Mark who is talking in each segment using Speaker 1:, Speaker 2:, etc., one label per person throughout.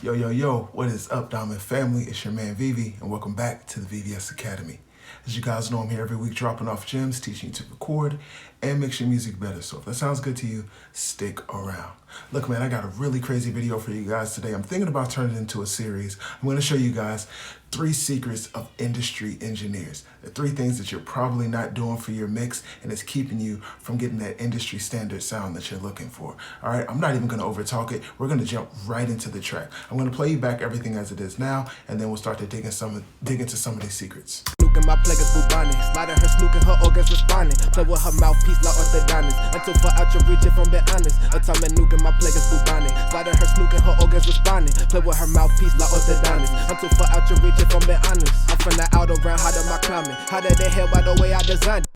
Speaker 1: Yo, yo, yo, what is up, Diamond family? It's your man Vivi, and welcome back to the VVS Academy. As you guys know, I'm here every week dropping off gems, teaching you to record and mix your music better. So if that sounds good to you, stick around. Look, man, I got a really crazy video for you guys today. I'm thinking about turning it into a series. I'm going to show you guys 3 secrets of industry engineers. The 3 things that you're probably not doing for your mix, and it's keeping you from getting that industry standard sound that you're looking for. All right, I'm not even going to overtalk it. We're going to jump right into the track. I'm going to play you back everything as it is now, and then we'll start to dig into some of these secrets.
Speaker 2: Snook my plague is bubonic. Sliding her snook and her organs responding. Play with her mouthpiece like orthodontist. Until for out your reach if I'm being honest. Atomic nuke and my plague is bubonic. Sliding her snook and her organs responding. Play with her mouthpiece like orthodontist. Until for out your reach if I'm being honest. I'm from the outer round, how did my climbing? How did they hell by the way I designed it?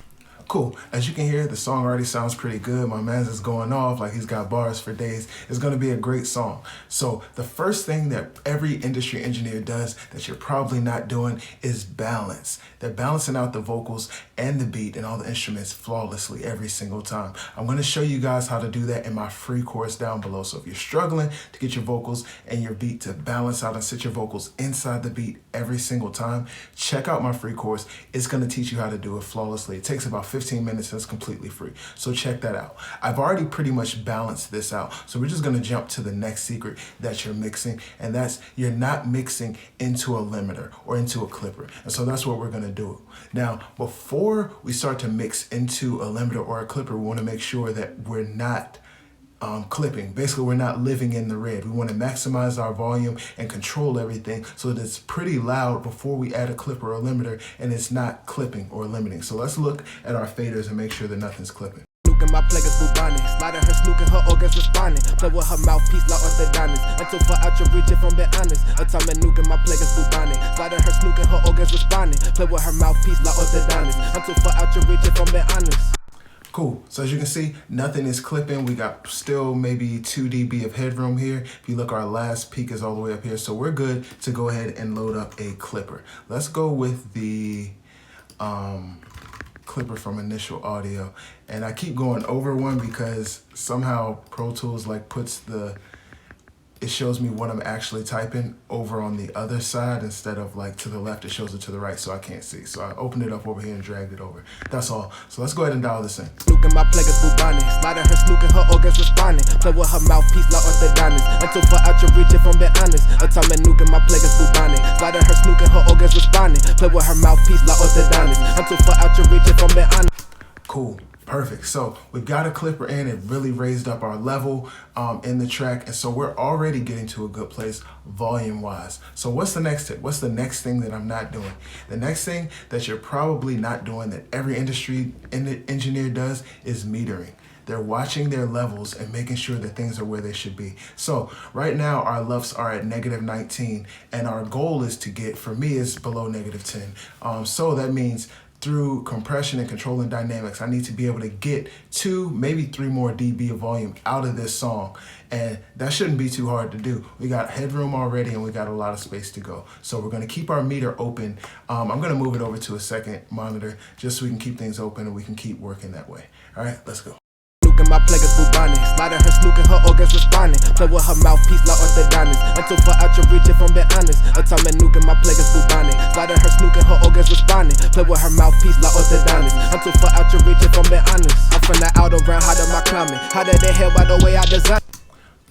Speaker 1: Cool. As you can hear, the song already sounds pretty good. My man's is going off like he's got bars for days. It's going to be a great song. So the first thing that every industry engineer does that you're probably not doing is balance. They're balancing out the vocals and the beat and all the instruments flawlessly every single time. I'm going to show you guys how to do that in my free course down below. So if you're struggling to get your vocals and your beat to balance out and sit your vocals inside the beat every single time, check out my free course. It's going to teach you how to do it flawlessly. It takes about 15 minutes and it's completely free. So check that out. I've already pretty much balanced this out. So we're just going to jump to the next secret that you're mixing, and that's you're not mixing into a limiter or into a clipper. And so that's what we're going to do. Now, before we start to mix into a limiter or a clipper, we want to make sure that we're not clipping. Basically, we're not living in the red. We want to maximize our volume and control everything so that it's pretty loud before we add a clipper or a limiter, and it's not clipping or limiting. So let's look at our faders and make sure that nothing's clipping.
Speaker 2: And my plague is bubonic. Sliding her snook and her organs responding. Play with her mouthpiece like orthodontist. Until for out your reach if I'm being honest. Atomic nuke and my plague is bubonic. Sliding her snook and her organs responding. Play with her mouthpiece like orthodontist. Until for out your reach if I'm being honest.
Speaker 1: Cool. So as you can see, nothing is clipping. We got still maybe 2 dB of headroom here. If you look, our last peak is all the way up here. So we're good to go ahead and load up a clipper. Let's go with the clipper from Initial Audio. And I keep going over one because somehow Pro Tools it shows me what I'm actually typing over on the other side instead of like to the left. It shows it to the right, so I can't see. So I opened it up over here and dragged it over. That's all. So let's go ahead and dial this in.
Speaker 2: Snook and my plague is bubonic. Sliding her snook and her organs responding. Play with her mouthpiece like orthodontist. Until for out your reach if I'm being honest. Atomic nuke and my plague is bubonic. Sliding her snook and her organs responding. Play with her mouthpiece like orthodontist. Until for out your reach if I'm being honest.
Speaker 1: Cool. Perfect. So we've got a clipper in. It really raised up our level in the track. And so we're already getting to a good place volume wise. So what's the next tip? What's the next thing that I'm not doing? The next thing that you're probably not doing that every industry engineer does is metering. They're watching their levels and making sure that things are where they should be. So right now our LUFS are at -19, and our goal is to get, for me, is below -10. So that means through compression and controlling dynamics, I need to be able to get 2, maybe 3 more dB of volume out of this song. And that shouldn't be too hard to do. We got headroom already and we got a lot of space to go. So we're gonna keep our meter open. I'm gonna move it over to a second monitor just so we can keep things open and we can keep working that way. All right, let's go.
Speaker 2: And my plague is bubonic. Sliding her snook and her organs responding. Play with her mouthpiece like orthodontist. Until for out your reach if I'm being honest. Atomic nuke and my plague is bubonic. Sliding her snook and her organs responding. Play with her mouthpiece like orthodontist. Until for out your reach if I'm being honest. I'm from the outer round, how did my climbing? How did they hell by the way I designed?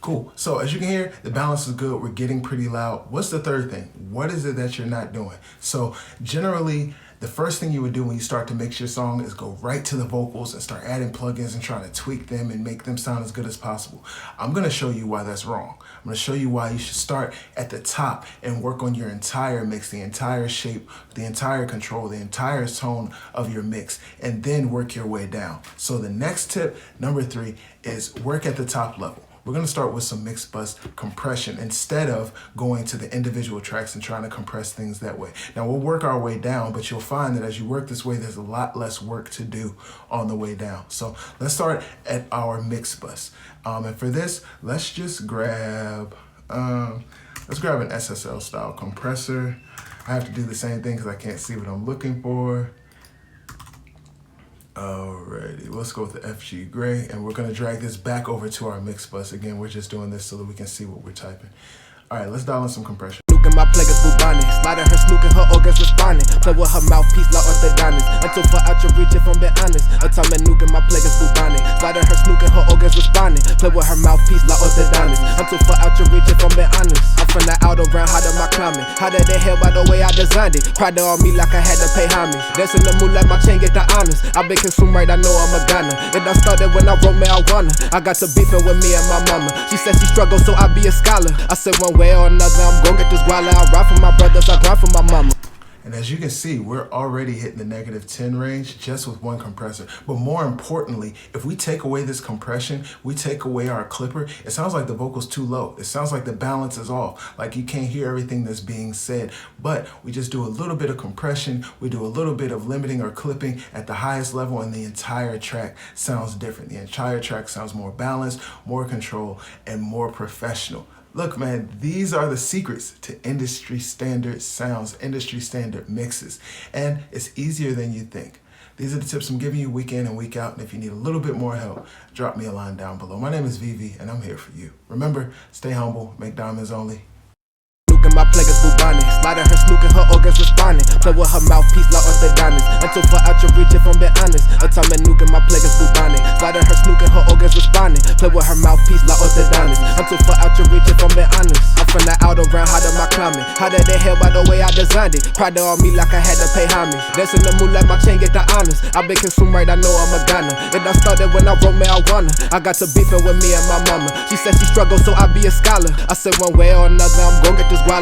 Speaker 1: Cool. So as you can hear, the balance is good. We're getting pretty loud. What's the third thing? What is it that you're not doing? So generally, the first thing you would do when you start to mix your song is go right to the vocals and start adding plugins and trying to tweak them and make them sound as good as possible. I'm going to show you why that's wrong. I'm going to show you why you should start at the top and work on your entire mix, the entire shape, the entire control, the entire tone of your mix, and then work your way down. So the next tip, number 3, is work at the top level. We're going to start with some mix bus compression instead of going to the individual tracks and trying to compress things that way. Now we'll work our way down, but you'll find that as you work this way, there's a lot less work to do on the way down. So let's start at our mix bus. And for this, let's just grab an SSL style compressor. I have to do the same thing because I can't see what I'm looking for. Alrighty, let's go with the FG Gray, and we're gonna drag this back over to our mix bus. Again, we're just doing this so that we can see what we're typing. All right, let's dial in some compression.
Speaker 2: Nuking my plaguers bubonic, sliding her snooking, her organs responding. Play with her mouthpiece like orthodontist, until for out your reach if I'm being honest. Atomic nuking my plaguers bubonic, sliding her snooking, her organs responding. Play with her mouthpiece like orthodontist, until for out your reach if I'm being honest. I'm from the outer round, how my climbing, how did they hell by the way I designed it. Pride on me like I had to pay homage, dancing the moon like my chain get the honors. I been consumed right, I know I'm a gunner. It done started when I wrote marijuana. I got to beefing with me and my mama. She said she struggled, so I be a scholar. I said one way or another, I'm gon' get this guala. I ride for my brothers, I grind for my mama.
Speaker 1: And as you can see, we're already hitting the -10 range just with one compressor. But more importantly, if we take away this compression, we take away our clipper, it sounds like the vocal's too low. It sounds like the balance is off, like you can't hear everything that's being said. But we just do a little bit of compression, we do a little bit of limiting or clipping at the highest level, and the entire track sounds different. The entire track sounds more balanced, more controlled, and more professional. Look, man, these are the secrets to industry standard sounds, industry standard mixes, and it's easier than you think. These are the tips I'm giving you week in and week out, and if you need a little bit more help, drop me a line down below. My name is Vivi, and I'm here for you. Remember, stay humble, make diamonds only.
Speaker 2: My plaguers bubonic, sliding her snooking, her organs responding. Play with her mouthpiece like orthodontist, until for out your reach if I'm being honest. Atomic nuking my plaguers bubonic, sliding her snooking, her organs responding. Play with her mouthpiece like orthodontist, until for out your reach if I'm being honest. I'm from the outer round, how my climbing, how did they hell by the way I designed it. Pride on me like I had to pay homage, dancing the moon like my chain get the honors. I been consumed right, I know I'm a gunner. It done started when I wrote marijuana. I got to beefing with me and my mama. She said she struggled, so I be a scholar. I said one way or another, I'm gon' get this guala.